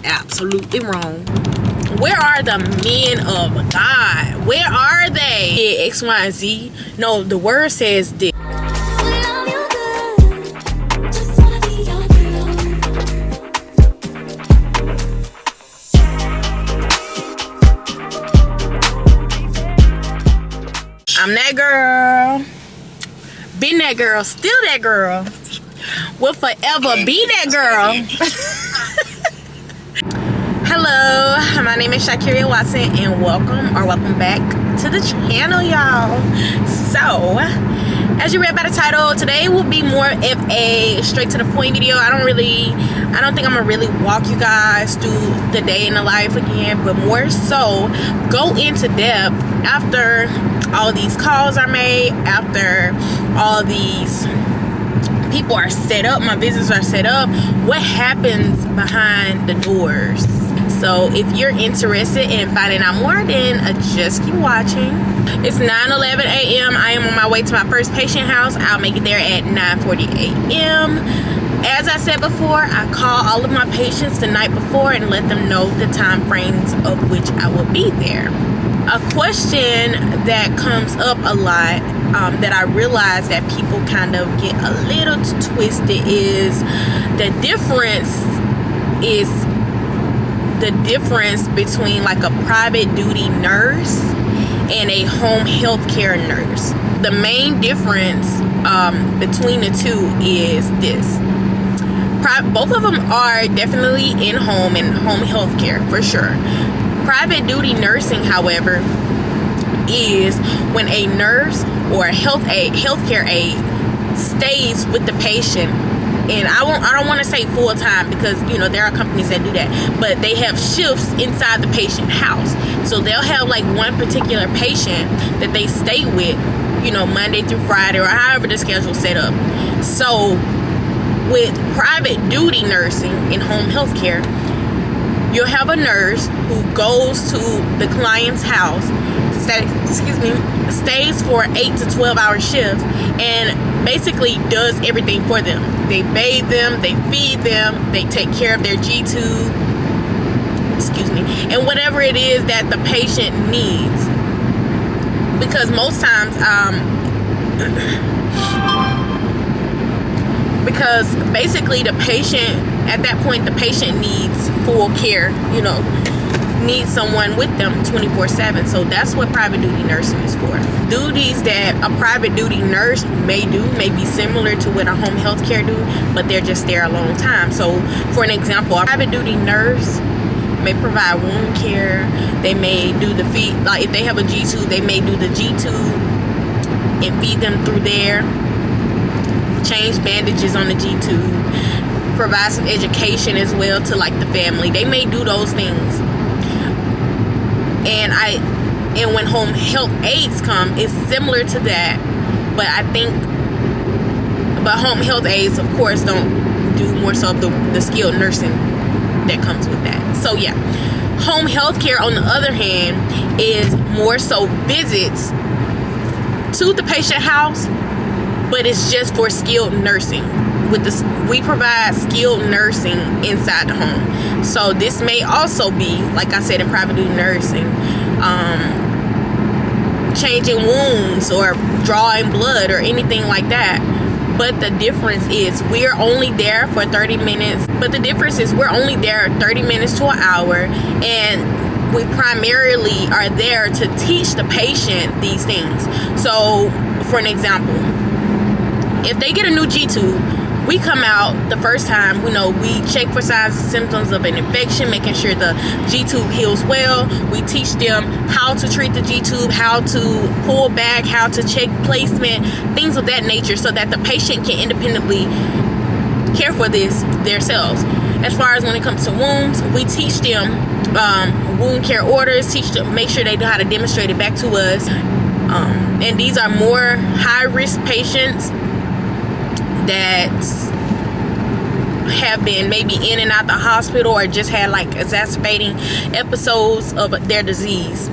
absolutely wrong. Where are the men of God? Where are they? X, Y, and Z. No, the word says this. I'm that girl. Been that girl. Still that girl. Will forever be that girl. Hello, my name is Shakiria Watson, and welcome back to the channel, y'all. So, as you read by the title, today will be more of a straight to the point video. I don't think I'm gonna really walk you guys through the day in the life again, but more so go into depth after all these calls are made, after all these people are set up, my visits are set up, what happens behind the doors. So if you're interested in finding out more, then just keep watching. It's 9:11 a.m. I am on my way to my first patient house. I'll make it there at 9:40 a.m. As I said before, I call all of my patients the night before and let them know the time frames of which I will be there. A question that comes up a lot that I realize that people kind of get a little twisted is the difference between like a private duty nurse and a home health care nurse. The main difference between the two is this. Both of them are definitely in home and home health care for sure. Private duty nursing, however, is when a nurse or a healthcare aide stays with the patient, and I don't want to say full time because there are companies that do that, but they have shifts inside the patient house. So they'll have like one particular patient that they stay with, Monday through Friday or however the schedule's set up. So with private duty nursing in home health care, you'll have a nurse who goes to the client's house, stays for 8 to 12 hour shifts, and basically does everything for them. They bathe them, they feed them, they take care of their G-tube, and whatever it is that the patient needs. Because most times, because basically the patient, at that point, the patient needs full care, needs someone with them 24/7. So that's what private duty nursing is for. Duties that a private duty nurse may do may be similar to what a home health care do, but they're just there a long time. So for an example, a private duty nurse may provide wound care. They may do the feed, like if they have a G-tube, they may do the G-tube and feed them through there, change bandages on the G-tube, provide some education as well to like the family. They may do those things. And when home health aides come, it's similar to that, but home health aides, of course, don't do more so of the skilled nursing that comes with that. So yeah, home health care on the other hand is more so visits to the patient house, but it's just for skilled nursing. We provide skilled nursing inside the home. So this may also be, like I said, in private duty nursing, changing wounds or drawing blood or anything like that. But the difference is we're only there for 30 minutes. But the difference is we're only there 30 minutes to an hour, and we primarily are there to teach the patient these things. So for an example, if they get a new G-tube, we come out the first time, we check for signs and symptoms of an infection, making sure the G-tube heals well. We teach them how to treat the G-tube, how to pull back, how to check placement, things of that nature, so that the patient can independently care for this themselves. As far as when it comes to wounds, we teach them wound care orders, teach them, make sure they know how to demonstrate it back to us. And these are more high-risk patients that have been maybe in and out the hospital or just had like exacerbating episodes of their disease.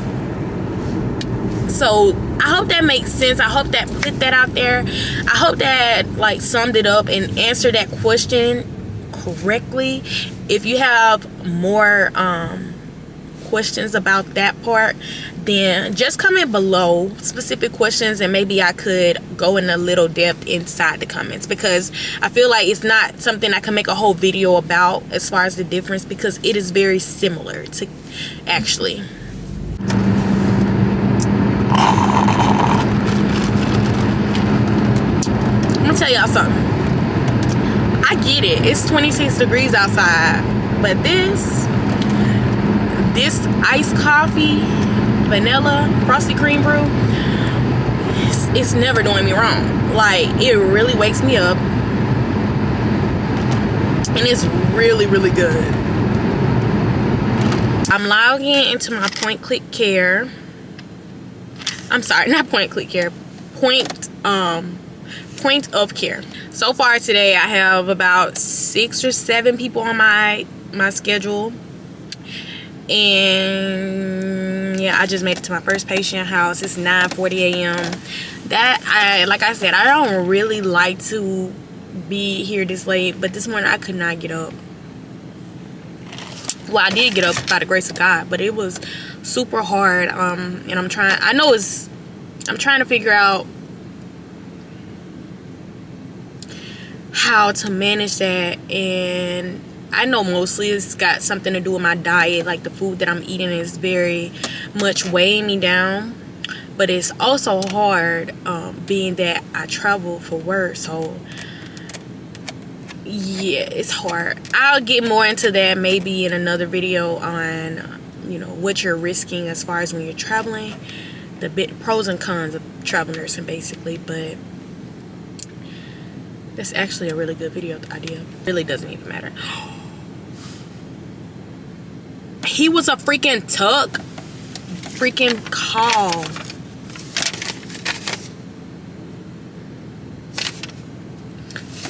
So I hope that makes sense. I hope that put that out there. I hope that like summed it up and answered that question correctly. if you have more questions about that part, then just comment below specific questions, and maybe I could go in a little depth inside the comments, because I feel like it's not something I can make a whole video about as far as the difference, because it is very similar to actually. I'm gonna tell y'all something. I get it, it's 26 degrees outside, but this iced coffee, vanilla, frosty cream brew, it's never doing me wrong. Like, it really wakes me up, and it's really, really good. I'm logging into my point click care. I'm sorry, not point click care, point of care. So far today, I have about 6 or 7 people on my schedule. And yeah, I just made it to my first patient house. It's 9:40 a.m. Like I said, I don't really like to be here this late, but this morning I could not get up. Well, I did get up by the grace of God, but it was super hard. And I'm trying to figure out how to manage that. And I know mostly it's got something to do with my diet. Like, the food that I'm eating is very much weighing me down, but it's also hard being that I travel for work. So yeah, it's hard. I'll get more into that maybe in another video on what you're risking as far as when you're traveling, the pros and cons of travel nursing basically. But that's actually a really good video idea. It really doesn't even matter. He was a freaking tuck. Freaking call.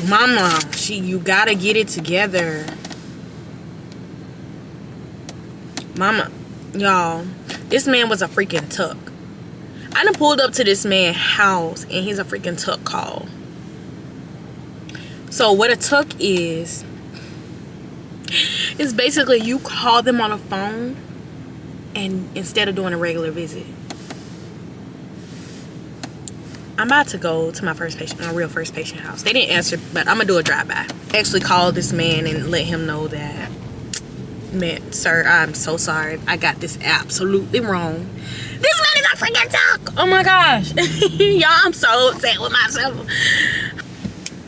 Mama, you gotta get it together. Mama, y'all, this man was a freaking tuck. I done pulled up to this man's house, and he's a freaking tuck call. So what a tuck is basically you call them on a phone, and instead of doing a regular visit. I'm about to go to my real first patient house. They didn't answer, but I'm gonna do a drive-by. I actually called this man and let him know that, man, sir, I'm so sorry. I got this absolutely wrong. This man is a freaking talk. Oh my gosh. Y'all, I'm so upset with myself.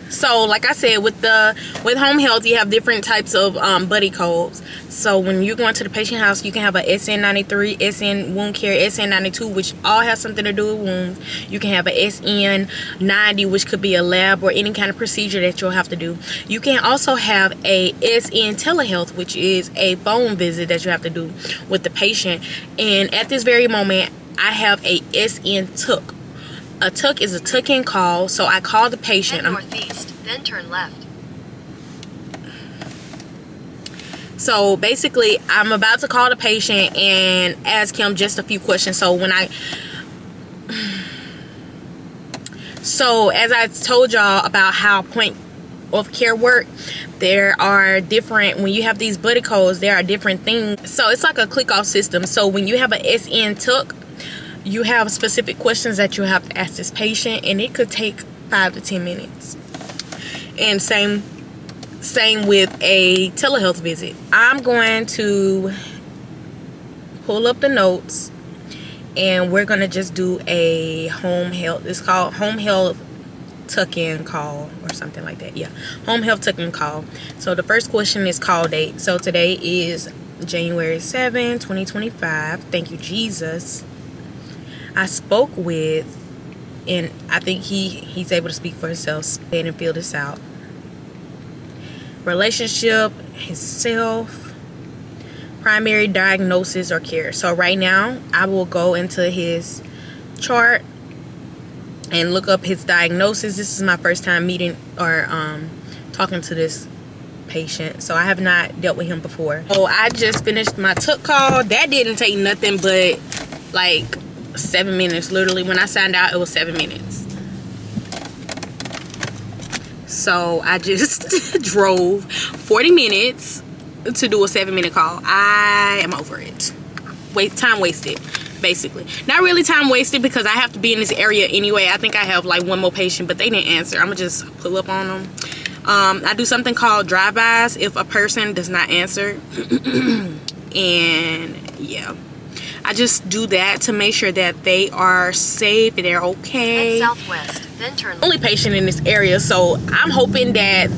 So like I said, with home health, you have different types of buddy codes. So when you're going to the patient house, you can have a SN93, SN wound care, SN92, which all have something to do with wounds. You can have a SN90, which could be a lab or any kind of procedure that you'll have to do. You can also have a SN telehealth, which is a phone visit that you have to do with the patient. And at this very moment, I have a SN tuck. A tuck is a tuck-in call, so I call the patient. Head northeast, then turn left. So basically, I'm about to call the patient and ask him just a few questions. So as I told y'all about how point of care work, there are different, when you have these buddy codes, there are different things. So it's like a click-off system. So when you have a SN tuck, you have specific questions that you have to ask this patient, and it could take 5 to 10 minutes. And same with a telehealth visit. I'm going to pull up the notes, and we're going to just do a home health. It's called home health tuck-in call or something like that. Yeah, home health tuck-in call. So the first question is call date. So today is January 7, 2025. Thank you, Jesus. I spoke with, and I think he's able to speak for himself and fill this out. Relationship, himself, primary diagnosis or care. So right now, I will go into his chart and look up his diagnosis. This is my first time meeting or talking to this patient, so I have not dealt with him before. So I just finished my tuck call. That didn't take nothing but like 7 minutes. Literally, when I signed out, it was 7 minutes. So I just drove 40 minutes to do a 7-minute call. I am over it. Time wasted, basically. Not really time wasted, because I have to be in this area anyway. I think I have like one more patient, but they didn't answer. I'm gonna just pull up on them. I do something called drive-bys if a person does not answer. And yeah, I just do that to make sure that they are safe and they're okay. Head southwest, then turn Only patient in this area, so I'm hoping that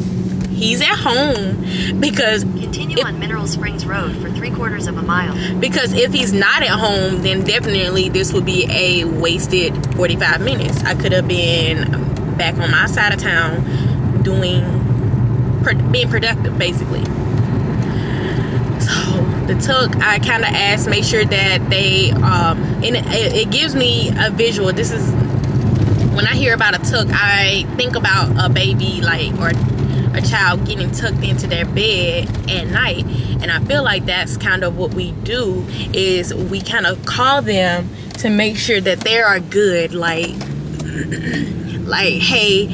he's at home, because continue on Mineral Springs Road for 3/4 of a mile. Because if he's not at home, then definitely this would be a wasted 45 minutes. I could have been back on my side of town being productive, basically. So the tuck, I kind of asked, make sure that they and it gives me a visual. This is when I hear about a tuck, I think about a baby, like, or a child getting tucked into their bed at night. And I feel like that's kind of what we do, is we kind of call them to make sure that they are good, like hey,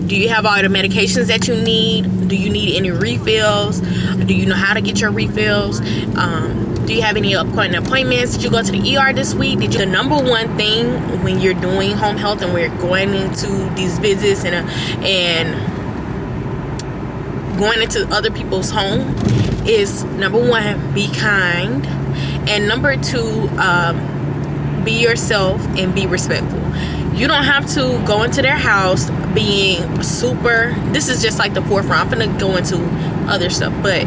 do you have all the medications that you need? Do you need any refills? Do you know how to get your refills? Do you have any upcoming appointments? Did you go to the ER this week? The number one thing when you're doing home health and we're going into these visits and going into other people's home is, number one, be kind, and number two, be yourself and be respectful. You don't have to go into their house being super, this is just like the forefront. I'm gonna go into other stuff, but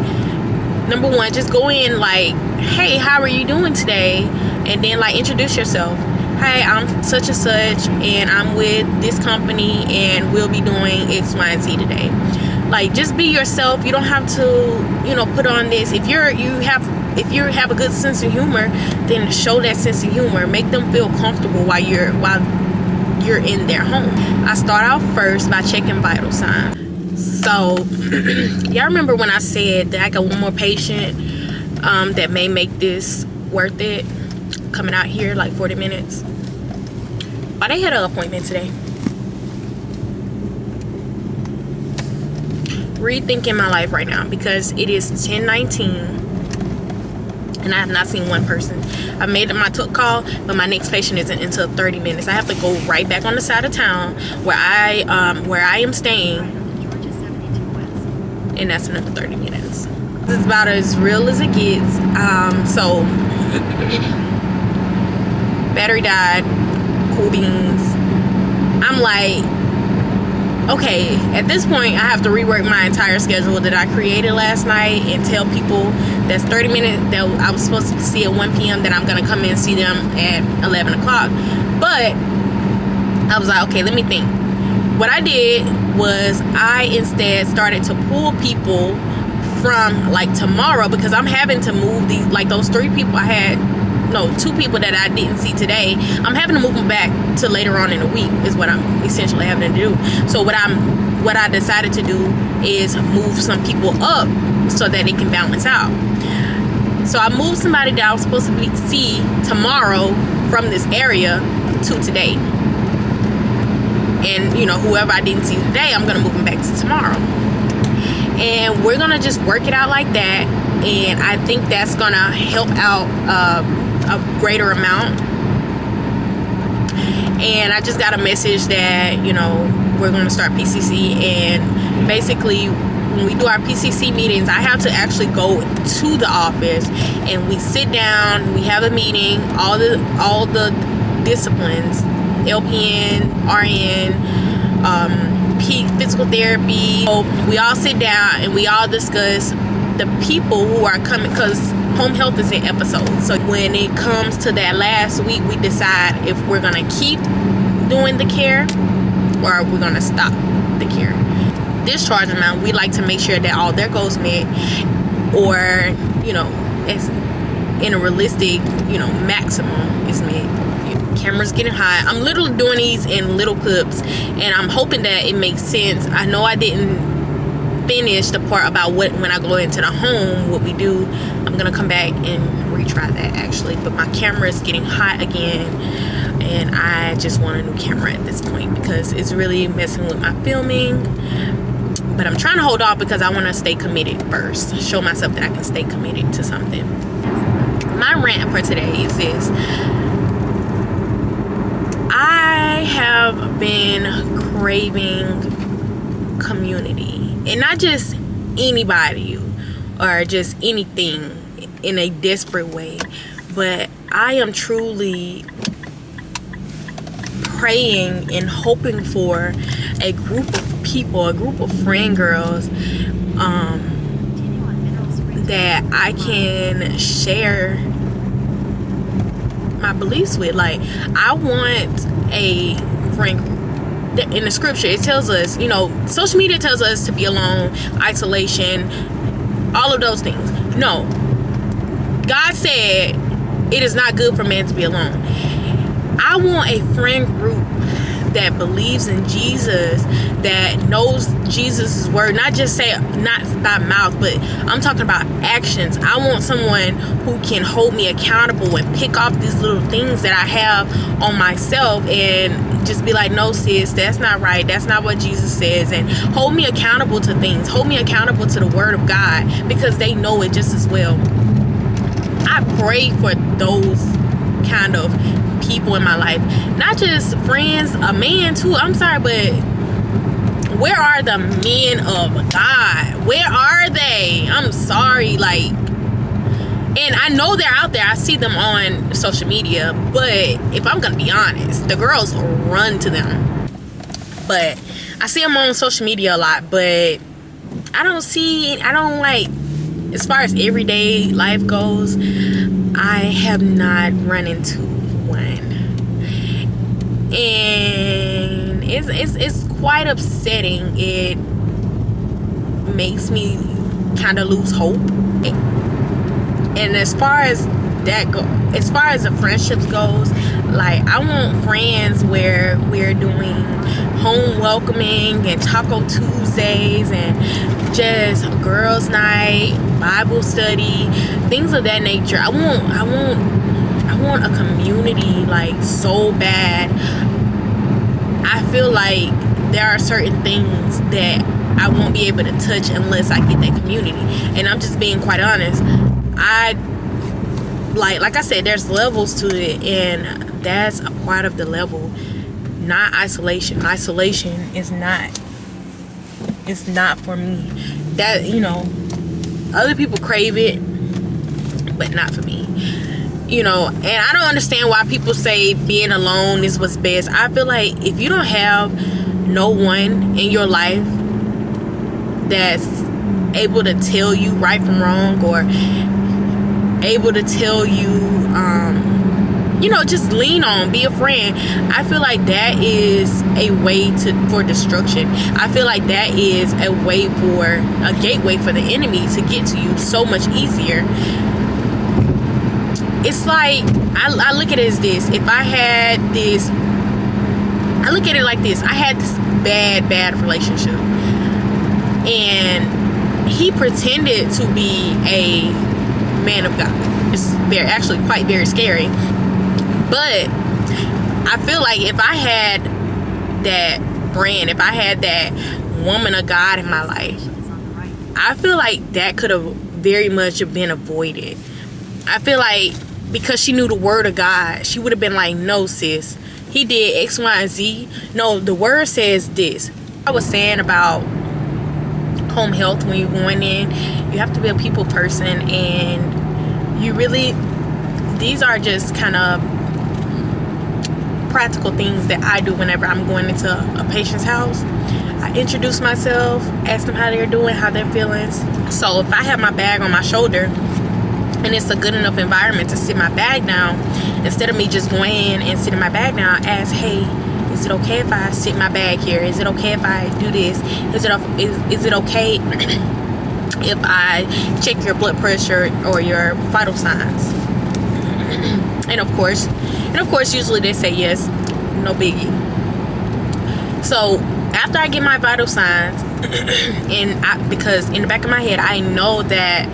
number one, just go in like, hey, how are you doing today? And then like introduce yourself. Hey, I'm such and such, and I'm with this company, and we'll be doing X, Y, and Z today. Like, just be yourself. You don't have to, put on this. If you have a good sense of humor, then show that sense of humor. Make them feel comfortable while you're in their home. I start out first by checking vital signs. So y'all remember when I said that I got one more patient that may make this worth it, coming out here like 40 minutes? But they had an appointment today. Rethinking my life right now, because it is 10:19 and I have not seen one person. I made my took call, but my next patient isn't until 30 minutes. I have to go right back on the side of town where I am staying, and that's another 30 minutes. It's about as real as it gets. So battery died, cool beans. I'm like, okay, at this point I have to rework my entire schedule that I created last night and tell people that's 30 minutes that I was supposed to see at 1 p.m. that I'm gonna come in and see them at 11 o'clock. But I was like, okay, let me think. What I did was I instead started to pull people from like tomorrow, because I'm having to move these, like those 2 people that I didn't see today. I'm having to move them back to later on in the week is what I'm essentially having to do. So what I decided to do is move some people up so that it can balance out. So I moved somebody that I was supposed to see tomorrow from this area to today. And whoever I didn't see today, I'm gonna move them back to tomorrow. And we're gonna just work it out like that. And I think that's gonna help out a greater amount. And I just got a message that we're going to start PCC, and basically when we do our PCC meetings, I have to actually go to the office and we sit down, we have a meeting, all the disciplines, LPN, RN, physical therapy. So we all sit down and we all discuss the people who are coming, because home health is in episodes. So when it comes to that last week, we decide if we're gonna keep doing the care or we're gonna stop the care. Discharge amount, we like to make sure that all their goals met, or it's in a realistic maximum is met. Camera's getting hot. I'm literally doing these in little clips, and I'm hoping that it makes sense. I know I didn't finish the part about when I go into the home, what we do. I'm gonna come back and retry that actually, but my camera is getting hot again, and I just want a new camera at this point because it's really messing with my filming. But I'm trying to hold off because I want to stay committed first. Show myself that I can stay committed to something. My rant for today is this. I have been craving community. And not just anybody or just anything in a desperate way. But I am truly praying and hoping for a group of people, a group of friend girls that I can share my beliefs with. Like, I want a friend group. In the scripture, it tells us, you know, social media tells us to be alone, isolation, all of those things. No, God said it is not good for man to be alone. I want a friend group that believes in Jesus, that knows Jesus' word, not just say, not by mouth, but I'm talking about actions. I want someone who can hold me accountable and pick off these little things that I have on myself and just be like, no sis, that's not right, that's not what Jesus says, and hold me accountable to things, hold me accountable to the word of God, because they know it just as well. I pray for those kind of people in my life, not just friends, a man too. I'm sorry, but where are the men of God? Where are they? I'm sorry, like, and I know they're out there. I see them on social media, but if I'm gonna be honest, the girls run to them. But I see them on social media a lot, but I don't like, as far as everyday life goes, I have not run into one. And it's quite upsetting. It makes me kind of lose hope. And as far as the friendships goes, like, I want friends where we're doing home welcoming and Taco Tuesdays and just girls' night, Bible study, things of that nature. I want a community, like, so bad. I feel like there are certain things that I won't be able to touch unless I get that community. And I'm just being quite honest. Like I said, there's levels to it, and that's a part of the level. Not isolation. Isolation is not. It's not for me. That, you know, other people crave it, but not for me. You know, and I don't understand why people say being alone is what's best. I feel like if you don't have no one in your life that's able to tell you right from wrong, or able to tell you, you know, just lean on, be a friend, I feel like that is a way for destruction. I feel like that is a way for a gateway for the enemy to get to you so much easier. It's like, I look at it as this. If I had this, I look at it like this. I had this bad relationship, and he pretended to be a man of God. It's actually quite very scary. But I feel like if I had that friend, if I had that woman of God in my life, I feel like that could have very much been avoided. I feel like because she knew the word of God, she would have been like, no sis, he did X, Y, and Z. No, the word says this. I was saying about home health, when you're going in, you have to be a people person, and you really, these are just kind of practical things that I do whenever I'm going into a patient's house. I introduce myself, ask them how they're doing, how they're feeling. So if I have my bag on my shoulder and it's a good enough environment to sit my bag down, instead of me just going in and sitting my bag down, I ask, hey, is it okay if I sit my bag here? Is it okay if I do this? Is it okay if I check your blood pressure or your vital signs? And of course, usually they say yes, no biggie. So after I get my vital signs, because in the back of my head, I know that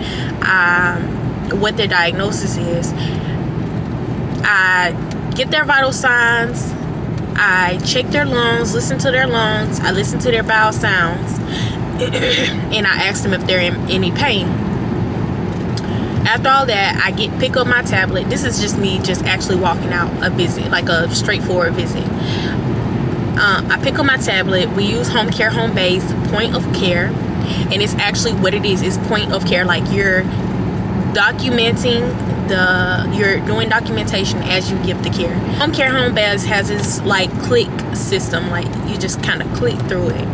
what their diagnosis is. I get their vital signs, I check their lungs, listen to their lungs, I listen to their bowel sounds, and I ask them if they're in any pain. After all that, I pick up my tablet. This is just me just actually walking out a visit, like a straightforward visit. I pick up my tablet. We use home care, home base, point of care, and it's actually what it is. It's point of care. Like you're you're doing documentation as you give the care. Home care, home base has this like click system. Like you just kind of click through it,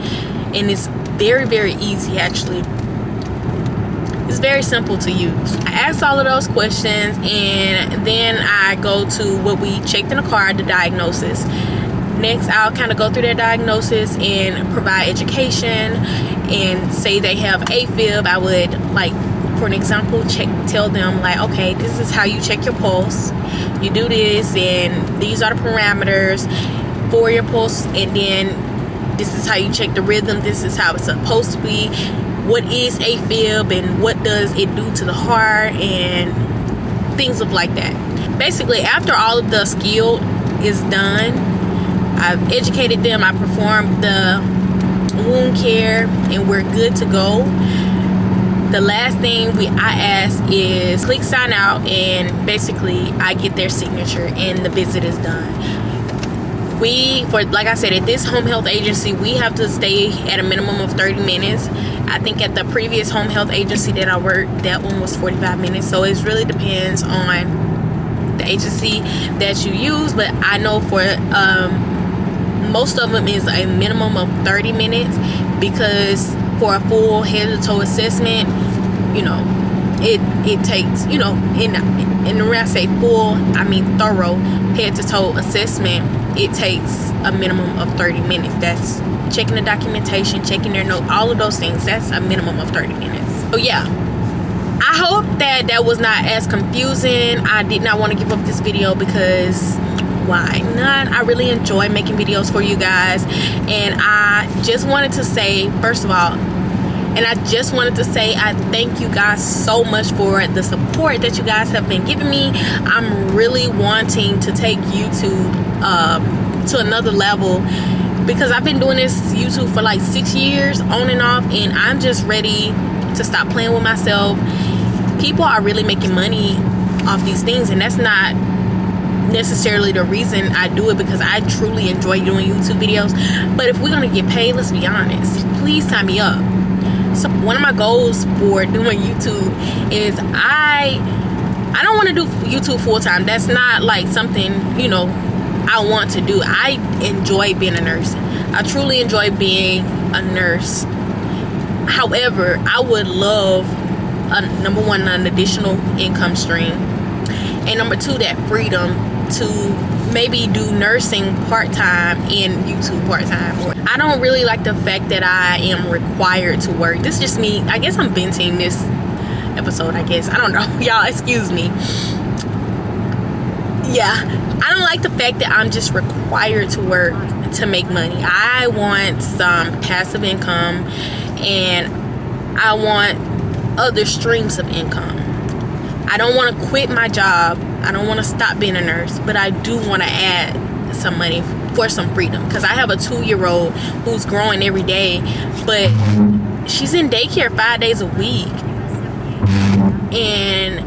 and it's very, very easy actually. It's very simple to use. I ask all of those questions, and then I go to what we checked in the car, the diagnosis. Next, I'll kind of go through their diagnosis and provide education and say they have AFib. I would, like, for an example, tell them, like, okay, this is how you check your pulse. You do this, and these are the parameters for your pulse, and then this is how you check the rhythm. This is how it's supposed to be. What is AFib and what does it do to the heart and things of like that. Basically, after all of the skill is done, I've educated them, I performed the wound care, and we're good to go. The last thing I ask is click sign out, and basically I get their signature and the visit is done. Like I said, at this home health agency, we have to stay at a minimum of 30 minutes. I think at the previous home health agency that I worked, that one was 45 minutes. So it really depends on the agency that you use. But I know for most of them is a minimum of 30 minutes, because for a full head to toe assessment, you know, it takes, you know, and when I say full, I mean thorough head to toe assessment, it takes a minimum of 30 minutes. That's checking the documentation, checking their note, all of those things. That's a minimum of 30 minutes. So yeah, I hope that was not as confusing. I did not want to give up this video because why not? I really enjoy making videos for you guys, and I just wanted to say, first of all, I thank you guys so much for the support that you guys have been giving me. I'm really wanting to take YouTube to another level, because I've been doing this YouTube for like 6 years on and off, and I'm just ready to stop playing with myself. People are really making money off these things, and that's not necessarily the reason I do it, because I truly enjoy doing YouTube videos. But if we're gonna get paid, let's be honest, please sign me up. So one of my goals for doing YouTube is I don't want to do YouTube full-time. That's not like something, you know, I want to do. I enjoy being a nurse. I truly enjoy being a nurse. However, I would love number one, an additional income stream, and number two, that freedom to maybe do nursing part-time and YouTube part-time. I don't really like the fact that I am required to work. This is just me. I guess I'm venting this episode, I guess. I don't know. Y'all, excuse me. Yeah, I don't like the fact that I'm just required to work to make money. I want some passive income, and I want other streams of income. I don't want to quit my job. I don't want to stop being a nurse, but I do want to add some money for some freedom, because I have a 2-year-old who's growing every day, but she's in daycare 5 days a week. And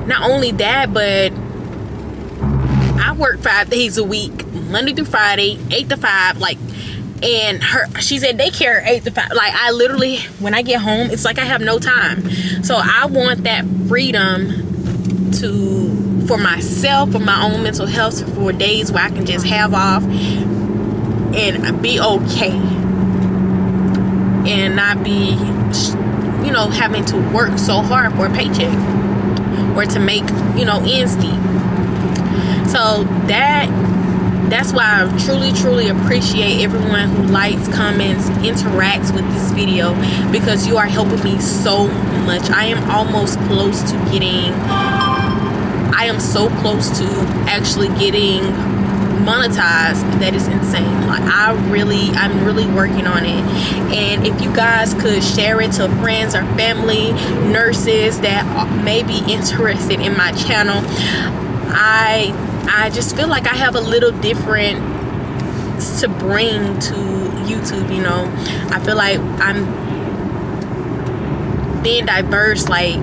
not only that, but I work 5 days a week, Monday through Friday, 8 to 5, like, and she's at daycare 8 to 5. Like, I literally, when I get home, it's like I have no time. So I want that freedom for myself, for my own mental health, for days where I can just have off and be okay, and not be, you know, having to work so hard for a paycheck or to make, you know, ends meet. So that's why I truly appreciate everyone who likes, comments, interacts with this video, because you are helping me so much. I am almost close to getting, I am so close to actually getting monetized. That is insane. Like, I'm really working on it. And if you guys could share it to friends or family, nurses that may be interested in my channel, I just feel like I have a little different to bring to YouTube, you know. I feel like I'm being diverse. Like,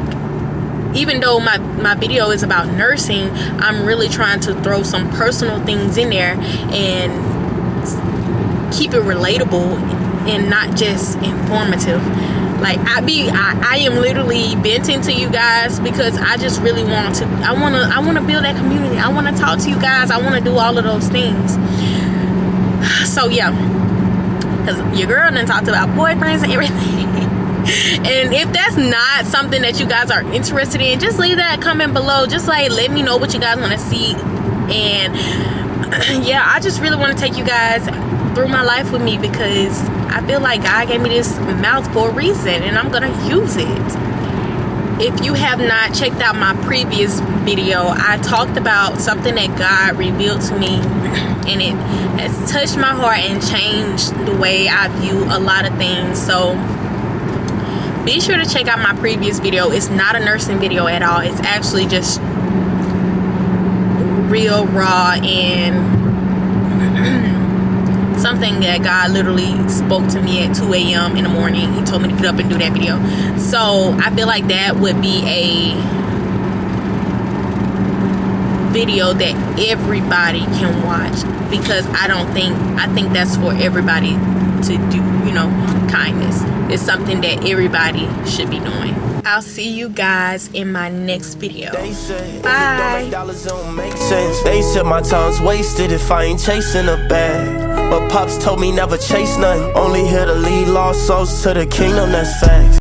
even though my video is about nursing, I'm really trying to throw some personal things in there and keep it relatable and not just informative. Like, I am literally venting to you guys because I just really want to. I want to build that community. I want to talk to you guys. I want to do all of those things. So yeah, because your girl done talked about boyfriends and everything. And if that's not something that you guys are interested in, just leave that comment below. Just like, let me know what you guys want to see. And yeah, I just really want to take you guys through my life with me, because I feel like God gave me this mouth for a reason, and I'm gonna use it. If you have not checked out my previous video, I talked about something that God revealed to me, and it has touched my heart and changed the way I view a lot of things. So be sure to check out my previous video. It's not a nursing video at all. It's actually just real raw and something that God literally spoke to me at 2 a.m. in the morning. He told me to get up and do that video. So I feel like that would be a video that everybody can watch, because I think that's for everybody to do. You know, kindness is something that everybody should be doing. I'll see you guys in my next video. Bye. They said my time's wasted if I ain't chasing a bag. But Pops told me never chase none. Only here to lead lost souls to the kingdom, that's facts.